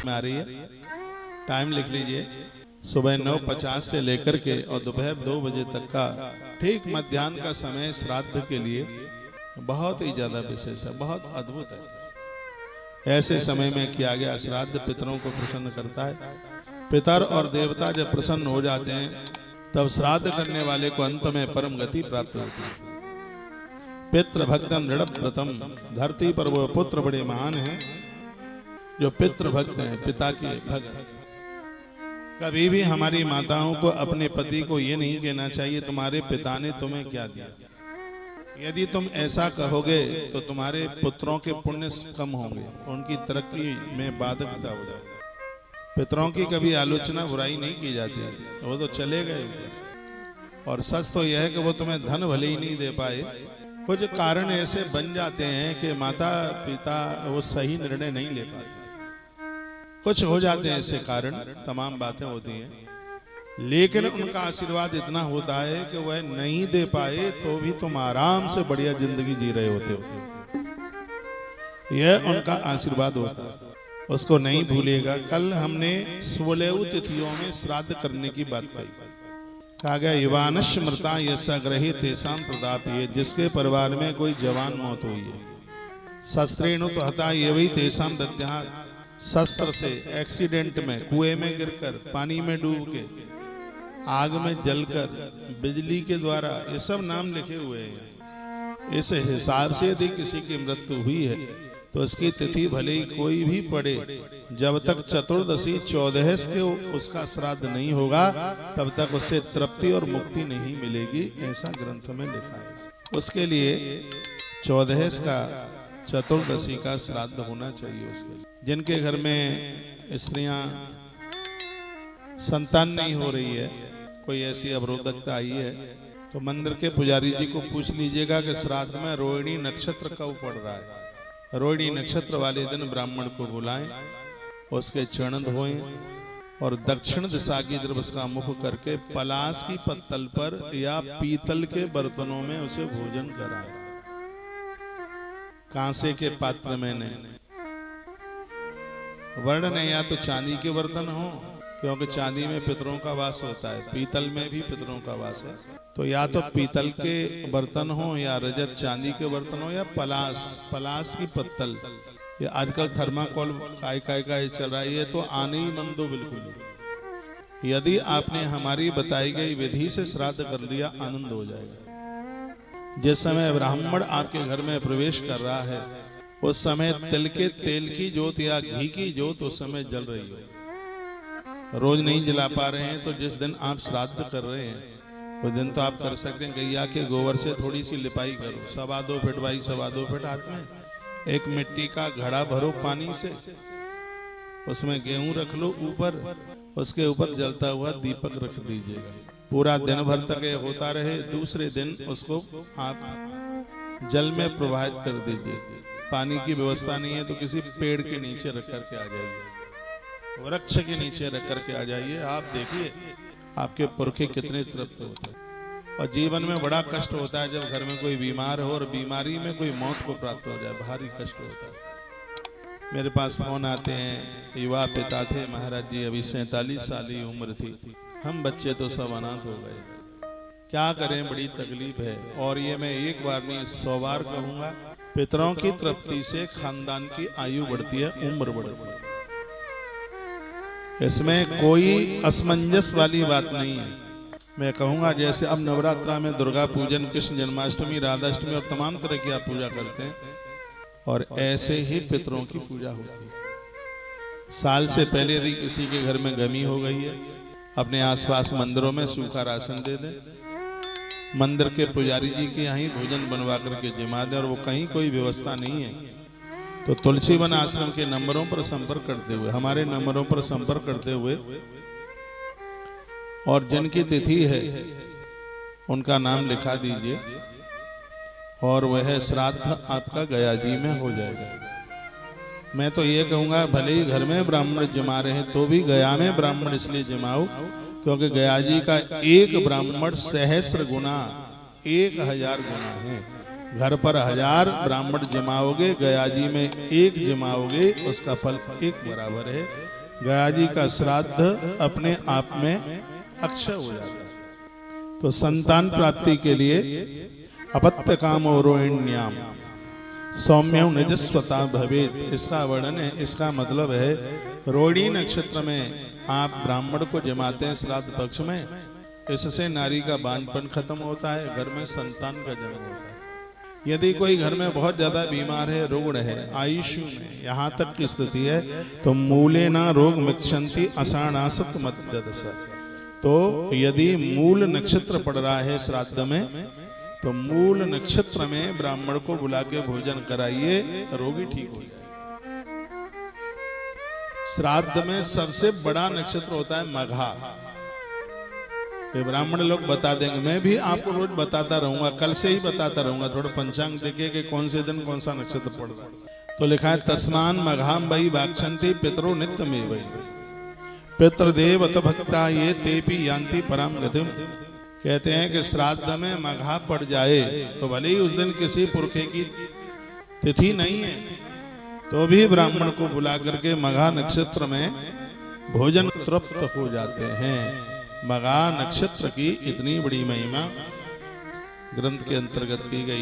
में आ रही है, टाइम लिख लीजिए। सुबह 9:50 से लेकर के और दोपहर 2 बजे तक का ठीक मध्याह्न का समय श्राद्ध के लिए बहुत ही ज्यादा विशेष है, बहुत अद्भुत है। ऐसे समय में किया गया श्राद्ध पितरों को प्रसन्न करता है। पितर और देवता जब प्रसन्न हो जाते हैं तब श्राद्ध करने वाले को अंत में परम गति प्राप्त होती है। पितृ भक्तम दृढ़ व्रतम, धरती पर वो पुत्र बड़े महान हैं जो पितृ भक्त हैं, पिता के भक्त। कभी भी हमारी माताओं को अपने पति को ये नहीं कहना चाहिए तुम्हारे पिता ने तुम्हें क्या दिया। यदि तुम ऐसा कहोगे तो तुम्हारे पुत्रों के पुण्य कम होंगे, उनकी तरक्की में बाधकता हो जाएगी। पितरों की कभी आलोचना बुराई नहीं की जाती है, वो तो चले गए। और सच तो यह है कि वो तुम्हें धन भले ही नहीं दे पाए, कुछ कारण ऐसे बन जाते हैं कि माता पिता वो सही निर्णय नहीं ले पाते, कुछ हो जाते हैं ऐसे कारण, तमाम बातें होती हैं। लेकिन उनका आशीर्वाद इतना होता है कि वह नहीं दे पाए तो भी तुम आराम से बढ़िया जिंदगी जी रहे होते हो। यह उनका आशीर्वाद होता है, उसको नहीं भूलेगा। कल हमने 16 तिथियों में श्राद्ध करने की बात कही। कहा गया युवानश मृता यसा ग्रहे तेसाम प्रदापये, जिसके परिवार में कोई जवान मौत हुई है, शस्त्रेणु तो हता ये वही तेसाम दत्या, शस्त्र से एक्सीडेंट में, कुएं में गिरकर, पानी में डूब के, आग में जलकर, बिजली के द्वारा, ये सब नाम लिखे हुए हैं। इस हिसाब से यदि किसी की मृत्यु हुई है तो उसकी तिथि भले ही कोई भी पड़े, जब तक चतुर्दशी 14 के उसका श्राद्ध नहीं होगा तब तक उससे तृप्ति और मुक्ति नहीं मिलेगी, ऐसा ग्रंथ में लिखा है। उसके लिए 14 का चतुर्दशी का श्राद्ध होना चाहिए उसके। जिनके घर में स्त्रियां संतान नहीं हो रही है, कोई ऐसी अवरोधकता आई है, तो मंदिर के पुजारी जी को पूछ लीजिएगा कि श्राद्ध में रोहिणी नक्षत्र कब पड़ रहा है। रोहिणी नक्षत्र वाले दिन ब्राह्मण को बुलाएं, उसके चरण धोएं और दक्षिण दिशा की तरफ उसका मुख करके पलाश की पत्तल पर या पीतल के बर्तनों में उसे भोजन कराएं। कांसे के पात्र में नहीं, वर्ण ने या तो चांदी के बर्तन हो, क्योंकि चांदी में पितरों का वास होता है, पीतल में भी पितरों का वास है, तो या तो पीतल के बर्तन हो या रजत चांदी के बर्तन हो या पलाश की पत्तल। ये आजकल थर्माकोल काय का चल रहा है, ये तो आने ही मन दो बिल्कुल। यदि आपने हमारी बताई गई विधि से श्राद्ध कर लिया, आनंद हो जाएगा। जिस समय ब्राह्मण आपके घर में प्रवेश कर रहा है उस समय तिल के तेल की जोत या घी की जोत उस समय जल रही हो। रोज नहीं जला पा रहे हैं तो जिस दिन आप श्राद्ध कर रहे हैं उस दिन तो आप कर सकते हैं गैया के गोबर से थोड़ी सी लिपाई करो, 2.25 फीट बाई 2.25 फीट हाथ में एक मिट्टी का घड़ा भरो पानी से, उसमें गेहूं रख लो ऊपर, उसके ऊपर जलता हुआ दीपक रख दीजिएगा। पूरा दिन भर तक ये होता रहे, दूसरे दिन उसको आप जल में प्रवाहित कर दीजिए। पानी की व्यवस्था नहीं है तो किसी पेड़ के नीचे रख करके आ जाइए, वृक्ष के नीचे रख करके आ जाइए। आप देखिए आपके पुरखे कितने तृप्त होते हैं। और जीवन में बड़ा कष्ट होता है जब घर में कोई बीमार हो और बीमारी में कोई मौत को प्राप्त हो जाए, भारी कष्ट होता है। मेरे पास फोन आते हैं, युवा पिता थे महाराज जी, अभी 47 साल की उम्र थी, हम बच्चे तो सब अनाथ हो गए, क्या करें, बड़ी तकलीफ है। और ये मैं एक बार नहीं 100 बार कहूंगा, पितरों की तृप्ति से खानदान की आयु बढ़ती है, उम्र बढ़ती है, इसमें कोई असमंजस वाली बात नहीं है। मैं कहूंगा जैसे अब नवरात्रा में दुर्गा पूजन, कृष्ण जन्माष्टमी, राधाष्टमी और तमाम तरह की आप पूजा करते हैं, और ऐसे ही पितरों की पूजा होती है। साल से पहले यदि किसी के घर में गमी हो गई है, अपने आसपास मंदिरों में सूखा राशन दे दें, मंदिर के पुजारी जी के यहाँ ही भोजन बनवा करके जिमा दें, और वो कहीं कोई व्यवस्था नहीं है तो तुलसी वन आश्रम के नंबरों पर संपर्क करते हुए, हमारे नंबरों पर संपर्क करते हुए, और जिनकी तिथि है उनका नाम लिखा दीजिए और वह श्राद्ध आपका गया जी में हो जाएगा। मैं तो ये कहूंगा भले ही घर में ब्राह्मण जमा रहे हैं तो भी गया में ब्राह्मण इसलिए जमाओ क्योंकि गया जी का एक ब्राह्मण सहस्र गुना 1000 गुना है। घर पर 1000 ब्राह्मण जमाओगे, गया जी में 1 जमाओगे, उसका फल 1 बराबर है। गया जी का श्राद्ध अपने आप में अक्षय हो जाता है। तो संतान प्राप्ति के लिए अपत्य कामो रोहिण्याम सौम्य निजस्वता भवेत, इसका वर्णन है। इसका मतलब है रोहिणी नक्षत्र में आप ब्राह्मण को जमाते हैं श्राद्ध पक्ष में, इससे नारी का बांझपन खत्म होता है, घर में संतान का जन्म होता है। यदि कोई घर में बहुत ज्यादा बीमार है, रुग्ण है, आयुष्य में यहाँ तक की स्थिति है, तो मूले ना रोग मिक्षंति अषाणासत मध्यदश। तो यदि मूल नक्षत्र पड़ रहा है श्राद्ध में, तो मूल नक्षत्र में ब्राह्मण को बुला के भोजन कराइए, रोगी ठीक हो जाए। श्राद्ध में सबसे बड़ा नक्षत्र होता है मघा। ये ब्राह्मण लोग बता देंगे, मैं भी आपको रोज बताता रहूंगा, कल से ही बताता रहूंगा। थोड़ा पंचांग देखिए कि कौन से दिन कौन सा नक्षत्र पड़ रहा है। तो लिखा है तस्मान मघाम वही वाक्षंती पितरो नित्य में वही पितृदेव अत भक्ता ये तेपी यान्ति परम गतिम। कहते हैं कि श्राद्ध में मघा पड़ जाए तो भले ही उस दिन किसी पुरखे की तिथि नहीं है, तो भी ब्राह्मण को बुला करके मघा नक्षत्र में भोजन तृप्त हो जाते हैं। मघा नक्षत्र की इतनी बड़ी महिमा ग्रंथ के अंतर्गत की गई।